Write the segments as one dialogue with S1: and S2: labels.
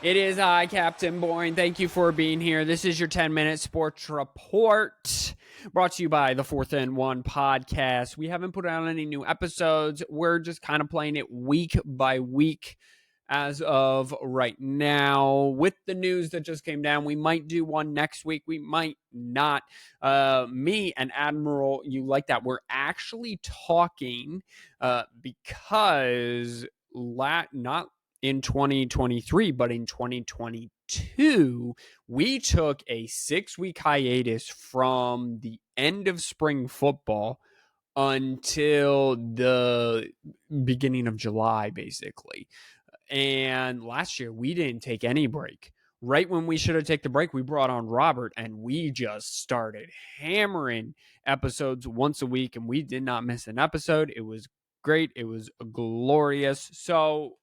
S1: It is I, Captain Boring. Thank you for being here. This is your 10-minute sports report brought to you by the 4th and 1 podcast. We haven't put out any new episodes. We're just kind of playing it week by week as of right now. With the news that just came down, we might do one next week. We might not. Me and Admiral, you like that. We're actually talking because not in 2023, but in 2022, we took a 6-week hiatus from the end of spring football until the beginning of July, basically. And last year, we didn't take any break. Right when we should have taken the break, we brought on Robert, and we just started hammering episodes once a week, and we did not miss an episode. It was great. It was glorious. So,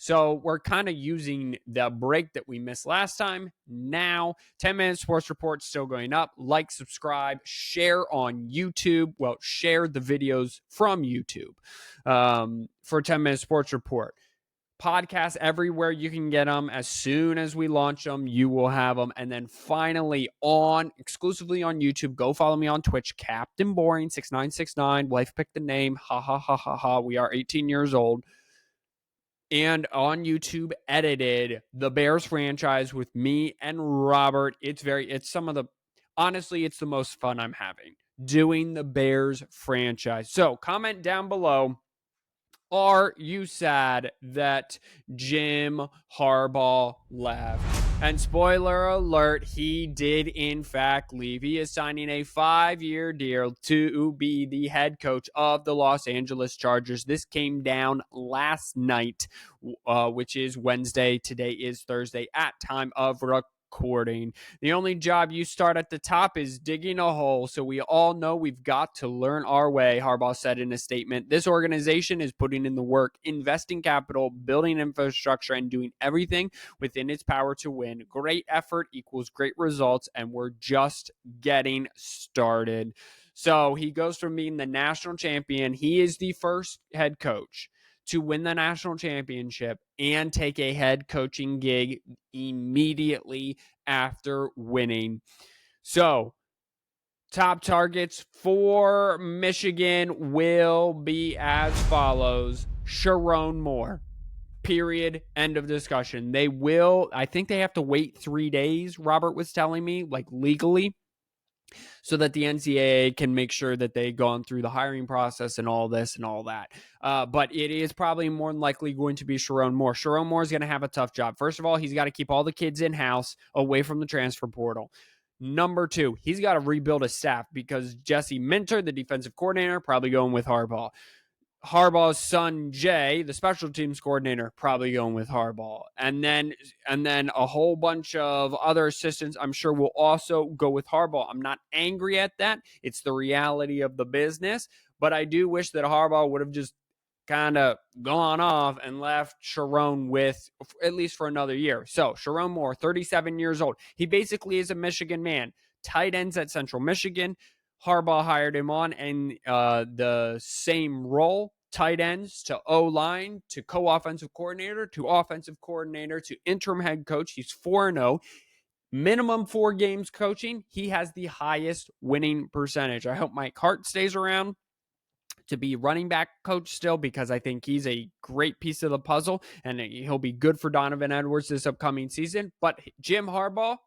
S1: So we're kind of using the break that we missed last time. Now, 10-minute sports report still going up. Like, subscribe, share on YouTube. Well, share the videos from YouTube for 10-minute sports report. Podcasts everywhere you can get them. As soon as we launch them, you will have them. And then finally exclusively on YouTube, go follow me on Twitch, Captain Boring 6969. Wife picked the name. Ha ha ha ha ha. We are 18 years old. And on YouTube, edited the Bears franchise with me and Robert. Honestly, it's the most fun I'm having doing the Bears franchise. So comment down below. Are you sad that Jim Harbaugh left? And spoiler alert, he did in fact leave. He is signing a 5-year deal to be the head coach of the Los Angeles Chargers. This came down last night, which is Wednesday. Today is Thursday at time of recording. The only job you start at the top is digging a hole, so we all know we've got to learn our way, Harbaugh said in a statement. This organization is putting in the work, investing capital, building infrastructure, and doing everything within its power to win. Great effort equals great results, and we're just getting started. So he goes from being the national champion. He is the first head coach to win the national championship and take a head coaching gig immediately after winning. So, top targets for Michigan will be as follows. Sharon Moore. Period. End of discussion. I think they have to wait 3 days, Robert was telling me, like legally, so that the NCAA can make sure that they've gone through the hiring process and all this and all that. But it is probably more than likely going to be Sharon Moore. Sharon Moore is going to have a tough job. First of all, he's got to keep all the kids in-house away from the transfer portal. Number 2, he's got to rebuild his staff because Jesse Minter, the defensive coordinator, probably going with Harbaugh. Harbaugh's son Jay, the special teams coordinator, probably going with Harbaugh. And then a whole bunch of other assistants, I'm sure, will also go with Harbaugh. I'm not angry at that. It's the reality of the business. But I do wish that Harbaugh would have just kind of gone off and left Sharon with, at least for another year. So Sharon Moore, 37 years old. He basically is a Michigan man. Tight ends at Central Michigan. Harbaugh hired him on in the same role, tight ends to O-line to co-offensive coordinator to offensive coordinator to interim head coach. He's 4-0. Minimum 4 games coaching. He has the highest winning percentage. I hope Mike Hart stays around to be running back coach still because I think he's a great piece of the puzzle and he'll be good for Donovan Edwards this upcoming season. But Jim Harbaugh,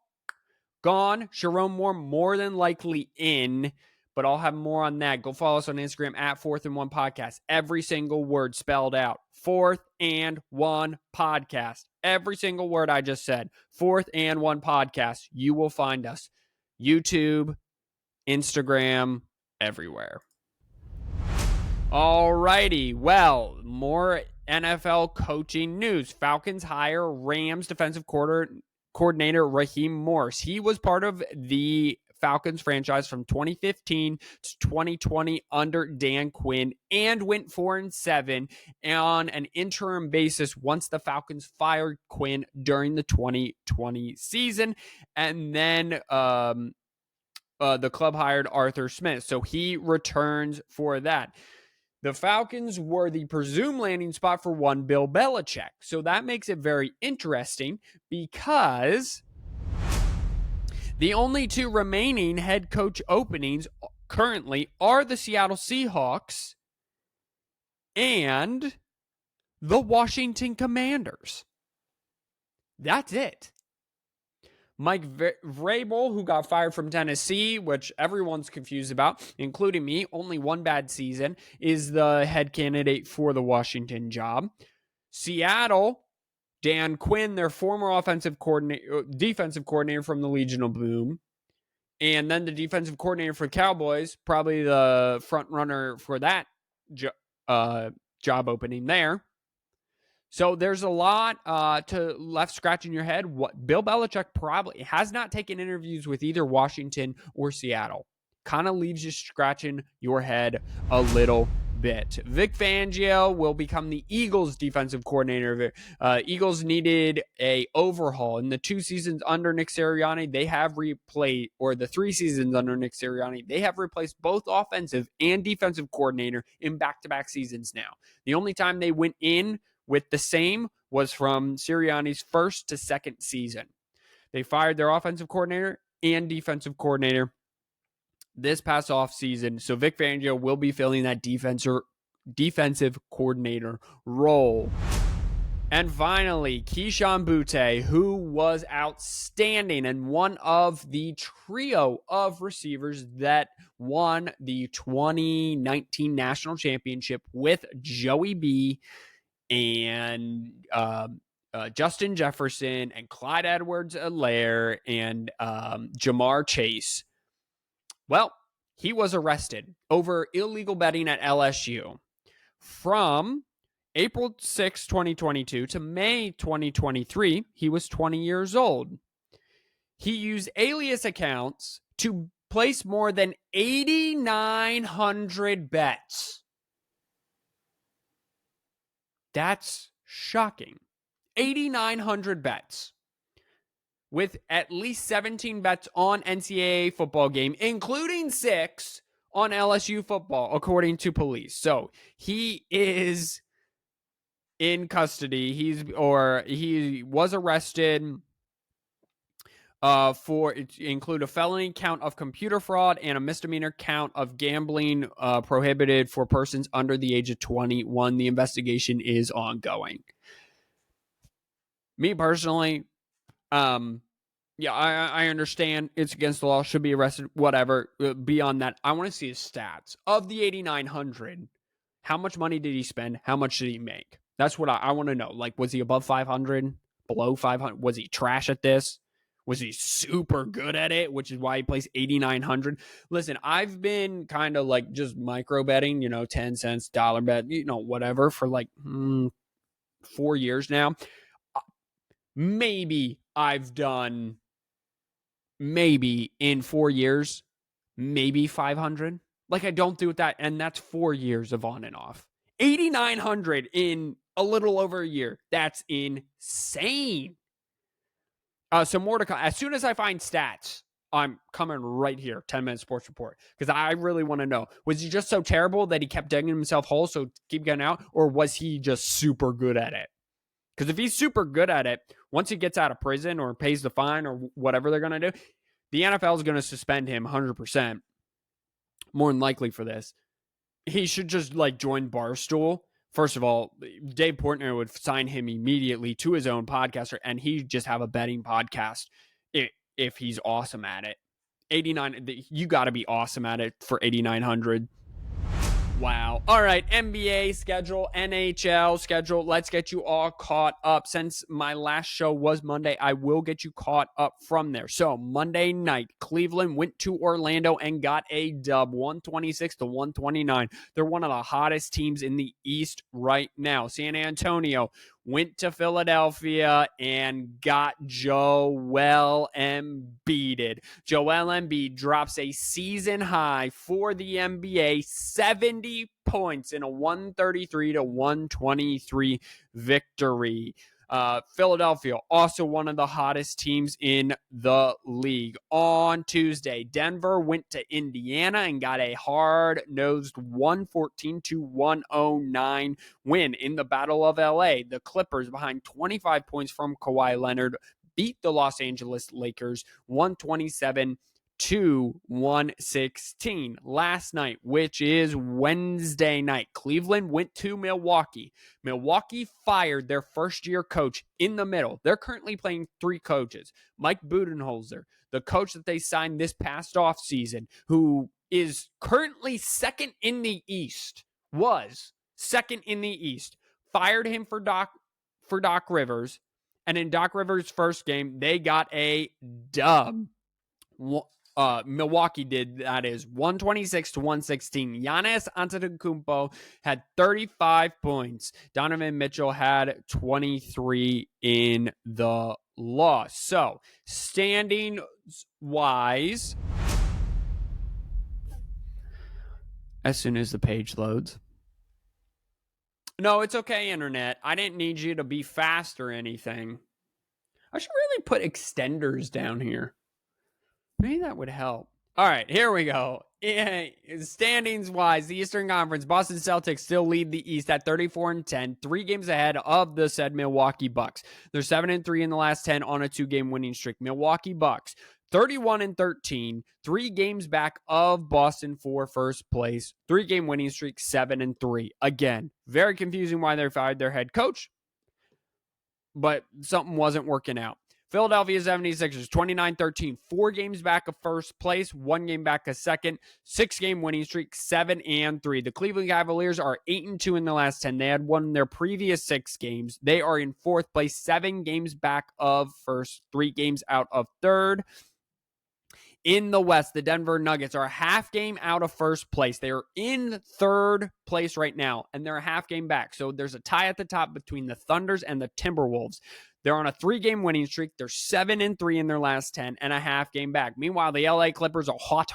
S1: gone. Sharon Moore more than likely in, but I'll have more on that. Go follow us on Instagram at 4th and 1 podcast. Every single word spelled out. 4th and 1 podcast. Every single word I just said. 4th and 1 podcast. You will find us. YouTube, Instagram, everywhere. Alrighty. Well, more NFL coaching news. Falcons hire Rams defensive coordinator Raheem Morris. He was part of the Falcons franchise from 2015 to 2020 under Dan Quinn and went 4-7 on an interim basis once the Falcons fired Quinn during the 2020 season. And then the club hired Arthur Smith. So he returns for that. The Falcons were the presumed landing spot for one Bill Belichick. So that makes it very interesting because the only two remaining head coach openings currently are the Seattle Seahawks and the Washington Commanders. That's it. Mike Vrabel, who got fired from Tennessee, which everyone's confused about, including me, only one bad season, is the head candidate for the Washington job. Seattle, Dan Quinn, their former defensive coordinator from the Legion of Boom, and then the defensive coordinator for Cowboys, probably the front runner for that job opening there. So there's a lot to left scratching your head. What Bill Belichick probably has not taken interviews with either Washington or Seattle. Kind of leaves you scratching your head a little bit. Vic Fangio will become the Eagles defensive coordinator. Eagles needed a overhaul in the 2 seasons under Nick Sirianni. They have replaced, or the 3 seasons under Nick Sirianni, they have replaced both offensive and defensive coordinator in back-to-back seasons now. The only time they went in with the same was from Sirianni's first to second season. They fired their offensive coordinator and defensive coordinator this past offseason. So Vic Fangio will be filling that defensive coordinator role. And finally, Keyshawn Butte, who was outstanding and one of the trio of receivers that won the 2019 national championship with Joey B and Justin Jefferson and Clyde Edwards-Helaire and Jamar Chase. Well, he was arrested over illegal betting at LSU. From April 6, 2022 to May 2023, he was 20 years old. He used alias accounts to place more than 8,900 bets. That's shocking. 8,900 bets. With at least 17 bets on NCAA football game, including 6 on LSU football, according to police. So he is in custody. He was arrested for include a felony count of computer fraud and a misdemeanor count of gambling prohibited for persons under the age of 21. The investigation is ongoing. Me personally, yeah, I understand it's against the law, should be arrested, whatever. Beyond that, I want to see his stats. Of the 8,900, how much money did he spend? How much did he make? That's what I want to know. Like, was he above 500? Below 500? Was he trash at this? Was he super good at it, which is why he plays 8,900? Listen, I've been kind of like just micro betting, 10 cents, dollar bet, whatever, for like 4 years now. Maybe I've done, in 4 years, maybe 500. Like, I don't do that, and that's 4 years of on and off. 8,900 in a little over a year. That's insane. So more to come. As soon as I find stats, I'm coming right here, 10-minute sports report, because I really want to know, was he just so terrible that he kept digging himself holes, so keep getting out, or was he just super good at it? Because if he's super good at it, once he gets out of prison or pays the fine or whatever they're going to do, the NFL is going to suspend him 100%, more than likely for this. He should just join Barstool. First of all, Dave Portnoy would sign him immediately to his own podcaster, and he'd just have a betting podcast if he's awesome at it. 89, you got to be awesome at it for 8,900. Wow. All right. NBA schedule, NHL schedule. Let's get you all caught up. Since my last show was Monday, I will get you caught up from there. So Monday night, Cleveland went to Orlando and got a dub, 126-129. They're one of the hottest teams in the East right now. San Antonio went to Philadelphia and got Joel Embiid. Joel Embiid drops a season high for the NBA, 70 points in a 133-123 victory. Philadelphia, also one of the hottest teams in the league. On Tuesday, Denver went to Indiana and got a hard-nosed 114-109 win in the Battle of LA. The Clippers, behind 25 points from Kawhi Leonard, beat the Los Angeles Lakers 127-116 last night, which is Wednesday night. Cleveland went to Milwaukee. Milwaukee fired their first-year coach in the middle. They're currently playing 3 coaches. Mike Budenholzer, the coach that they signed this past offseason, who is currently second in the East, was second in the East, fired him for Doc Rivers. And in Doc Rivers' first game, they got a dub. Milwaukee did, that is 126-116. Giannis Antetokounmpo had 35 points. Donovan Mitchell had 23 in the loss. So, standings wise, as soon as the page loads. No, it's okay, internet. I didn't need you to be fast or anything. I should really put extenders down here. Maybe that would help. All right, here we go. Standings-wise, the Eastern Conference, Boston Celtics still lead the East at 34-10, 3 games ahead of the said Milwaukee Bucks. They're 7-3 in the last 10 on a 2-game winning streak. Milwaukee Bucks, 31-13, 3 games back of Boston for first place. 3-game winning streak, 7-3. Again, very confusing why they fired their head coach, but something wasn't working out. Philadelphia 76ers, 29-13, 4 games back of first place, 1 game back of second, 6-game winning streak, 7-3. The Cleveland Cavaliers are 8-2 in the last 10. They had won their previous 6 games. They are in 4th place, 7 games back of first, 3 games out of third. In the West, the Denver Nuggets are a half game out of first place. They are in 3rd place right now, and they're a half game back. So there's a tie at the top between the Thunders and the Timberwolves. They're on a 3-game winning streak. They're 7-3 in their last 10 and a half game back. Meanwhile, the LA Clippers are hot.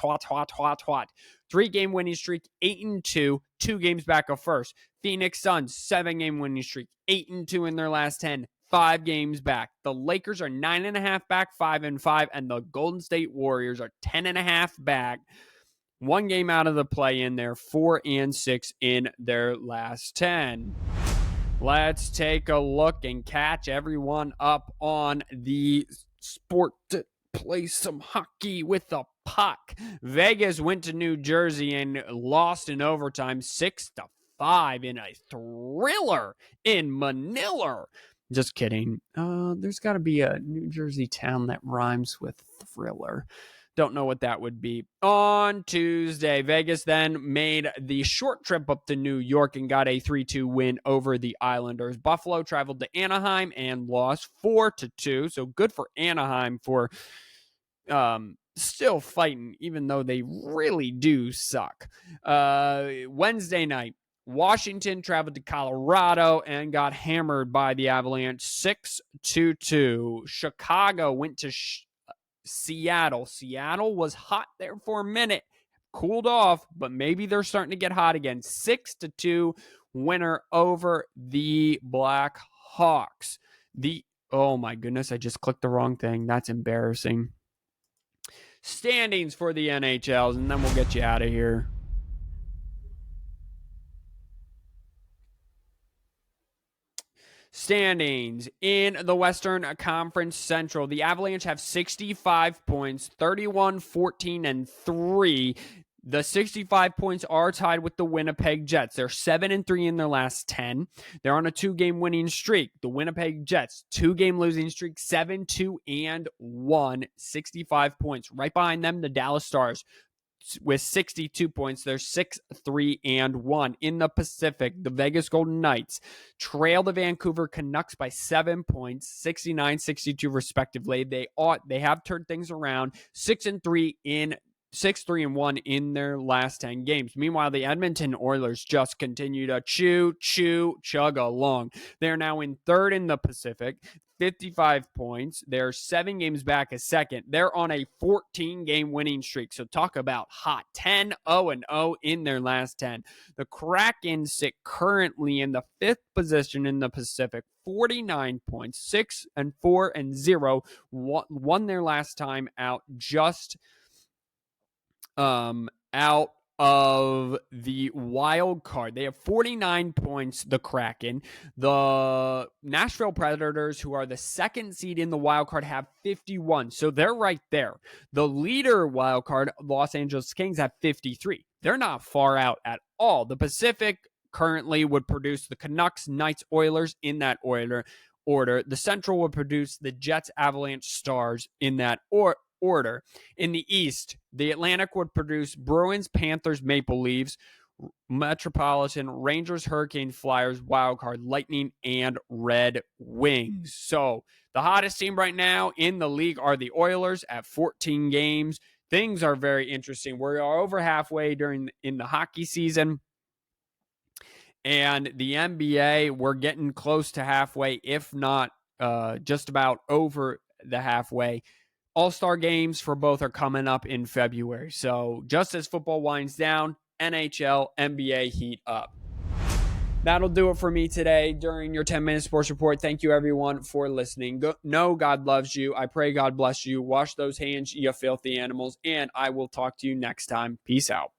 S1: 3-game winning streak, 8-2, 2 games back of first. Phoenix Suns, 7-game winning streak, 8-2 in their last 10, 5 games back. The Lakers are 9.5 back, 5-5, and the Golden State Warriors are 10.5 back. 1 game out of the play-in. They're 4-6 in their last 10. Let's take a look and catch everyone up on the sport to play some hockey with a puck. Vegas went to New Jersey and lost in overtime 6-5 in a thriller in Manila. Just kidding. There's got to be a New Jersey town that rhymes with thriller. Don't know what that would be. On Tuesday, Vegas then made the short trip up to New York and got a 3-2 win over the Islanders. Buffalo traveled to Anaheim and lost 4-2. So good for Anaheim for still fighting, even though they really do suck. Wednesday night, Washington traveled to Colorado and got hammered by the Avalanche 6-2. Chicago went to Seattle. Seattle was hot there for a minute, cooled off, but maybe they're starting to get hot again. 6-2 winner over the Blackhawks. Oh my goodness, I just clicked the wrong thing. That's embarrassing. Standings for the NHLs, and then we'll get you out of here. Standings in the Western Conference Central. The Avalanche have 65 points, 31-14-3. The 65 points are tied with the Winnipeg Jets. They're 7-3 in their last 10. They're on a 2-game winning streak. The Winnipeg Jets, 2-game losing streak, 7-2-1, 65 points. Right behind them, the Dallas Stars with 62 points. They're 6-3-1. In the Pacific, the Vegas Golden Knights trail the Vancouver Canucks by 7 points, 69-62 respectively. They have turned things around, 6-3 in 6-3-1 in their last 10 games. Meanwhile, the Edmonton Oilers just continue to chug along. They're now in third in the Pacific, 55 points. They're 7 games back a second. They're on a 14-game winning streak. So talk about hot. 10-0-0 in their last 10. The Kraken sit currently in the 5th position in the Pacific, 49 points, 6-4-0. Won their last time out, just out of the wild card. They have 49 points, the Kraken. The Nashville Predators, who are the 2nd seed in the wild card, have 51. So they're right there. The leader wild card, Los Angeles Kings, have 53. They're not far out at all. The Pacific currently would produce the Canucks, Knights, Oilers in that order. The Central would produce the Jets, Avalanche, Stars in that order. In the East, the Atlantic would produce Bruins, Panthers, Maple Leafs, Metropolitan, Rangers, Hurricanes, Flyers, Wildcard, Lightning, and Red Wings. So the hottest team right now in the league are the Oilers at 14 games. Things are very interesting. We are over halfway in the hockey season. And the NBA, we're getting close to halfway, if not just about over the halfway. All-Star games for both are coming up in February. So just as football winds down, NHL, NBA heat up. That'll do it for me today during your 10-minute sports report. Thank you, everyone, for listening. Know God loves you. I pray God bless you. Wash those hands, you filthy animals. And I will talk to you next time. Peace out.